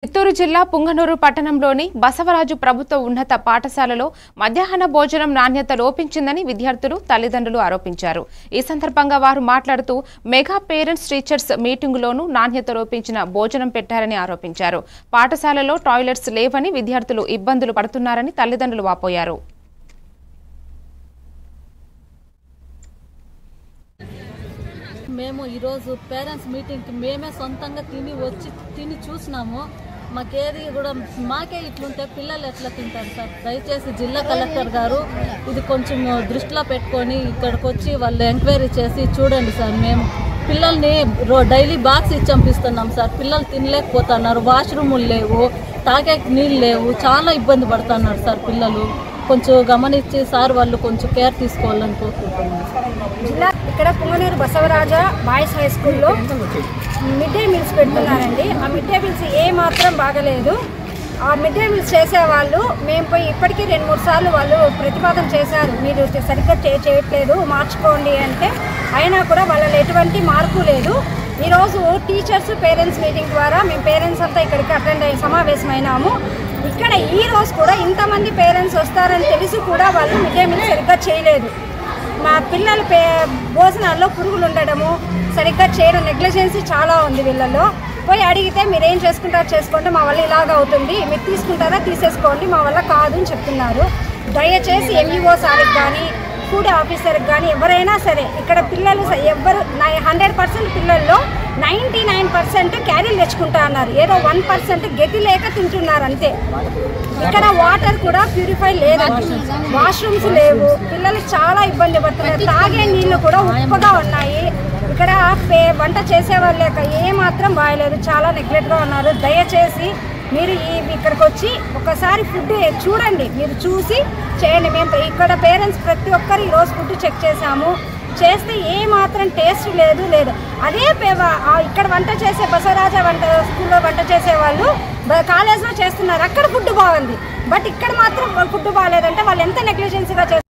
చిత్తూరు జిల్లా పుంగనూరు పట్టణంలోని బసవరాజు ప్రభుత్వ ఉన్నత పాఠశాలలో మధ్యాహ్న భోజనం నాణ్యత లోపించిందని విద్యార్థులు తల్లిదండ్రులు ఆరోపించారు। ఈ సందర్భంగా వారు మాట్లాడుతూ మెగా పేరెంట్స్ టీచర్స్ మీటింగులోనూ నాణ్యత లోపించిన భోజనం పెట్టారని ఆరోపించారు। పాఠశాలలో టాయిలెట్స్ లేవని విద్యార్థులు ఇబ్బందులు పడుతున్నారని తల్లిదండ్రులు వాపోయారు। మేము ఈరోజు పేరెంట్స్ మీటింగ్కి మేమే సొంతంగా తిని చూసినాము। మాకేది కూడా మాకే ఇట్లుంటే పిల్లలు ఎట్లా తింటారు సార్? దయచేసి జిల్లా కలెక్టర్ గారు ఇది కొంచెం దృష్టిలో పెట్టుకొని ఇక్కడికి వచ్చి వాళ్ళు ఎంక్వైరీ చేసి చూడండి సార్। మేము పిల్లల్ని డైలీ బాక్స్ ఇచ్చి పంపిస్తున్నాం సార్, పిల్లలు తినలేకపోతున్నారు, వాష్రూములు లేవు, తాగే నీళ్ళు లేవు, చాలా ఇబ్బంది పడుతున్నారు సార్ పిల్లలు। కొంచెం గమనించి సార్ వాళ్ళు కొంచెం కేర్ తీసుకోవాలని కోరుకుంటున్నాం। జిల్లా ఇక్కడ పుంగనూరు బసవరాజ బాయ్స్ హై స్కూల్లో మిడ్ డే మీల్స్ పెడుతున్నారండి। ఆ మిడ్ డే మీల్స్ ఏమాత్రం బాగలేదు। ఆ మిడ్ డే మీల్స్ చేసేవాళ్ళు మేము పోయి ఇప్పటికీ 2-3 సార్లు వాళ్ళు ప్రతిపాదన చేశారు, మీరు సరిగ్గా చేయట్లేదు మార్చుకోండి అంటే, అయినా కూడా వాళ్ళలో ఎటువంటి మార్పు లేదు। ఈరోజు టీచర్స్ పేరెంట్స్ మీటింగ్ ద్వారా మేము పేరెంట్స్ అంతా ఇక్కడికి అటెండ్ అయ్యి సమావేశమైనాము। ఇక్కడ ఈ రోజు కూడా ఇంతమంది పేరెంట్స్ వస్తారని తెలిసి కూడా వాళ్ళు మిడ్ డే మీల్ సరిగ్గా చేయలేదు। మా పిల్లల భోజనాల్లో పురుగులు ఉండడము, సరిగ్గా చేయడం, నెగ్లిజెన్సీ చాలా ఉంది వీళ్ళలో। పోయి అడిగితే మీరు ఏం చేసుకుంటారో చేసుకోండి, మా వల్ల ఇలాగ అవుతుంది, మీరు తీసుకుంటారా తీసేసుకోండి, మా వల్ల కాదు అని చెప్తున్నారు। దయచేసి ఎంఈఓ సార్కి కానీ ఫుడ్ ఆఫీసర్కి కానీ ఎవరైనా సరే ఇక్కడ పిల్లలు ఎవరు 100% పిల్లల్లో 99% క్యారీలు తెచ్చుకుంటా అన్నారు, ఏదో 1% గతి లేక తింటున్నారు అంతే। ఇక్కడ వాటర్ కూడా ప్యూరిఫై లేదండి, వాష్రూమ్స్ లేవు, పిల్లలు చాలా ఇబ్బంది పడుతున్నారు, తాగే నీళ్ళు కూడా ఉప్పుగా ఉన్నాయి। ఇక్కడ వంట చేసే వాళ్ళు లేక ఏమాత్రం బాగలేదు, చాలా నెగ్లెక్ట్గా ఉన్నారు। దయచేసి మీరు ఇక్కడికి వచ్చి ఒకసారి ఫుడ్ చూడండి, మీరు చూసి చేయండి। మేము ఇక్కడ పేరెంట్స్ ప్రతి ఒక్కరు ఈరోజు ఫుడ్ చెక్ చేసాము, చేస్తే ఏమాత్రం టేస్ట్ లేదు। అదే ఇక్కడ వంట చేసే బసవరాజ స్కూల్లో వంట చేసే వాళ్ళు కాలేజ్లో చేస్తున్నారు, అక్కడ ఫుడ్ బాగుంది, బట్ ఇక్కడ మాత్రం ఫుడ్ బాగాలేదంటే వాళ్ళు ఎంత నెగ్లిజెన్సీగా చేస్తారు।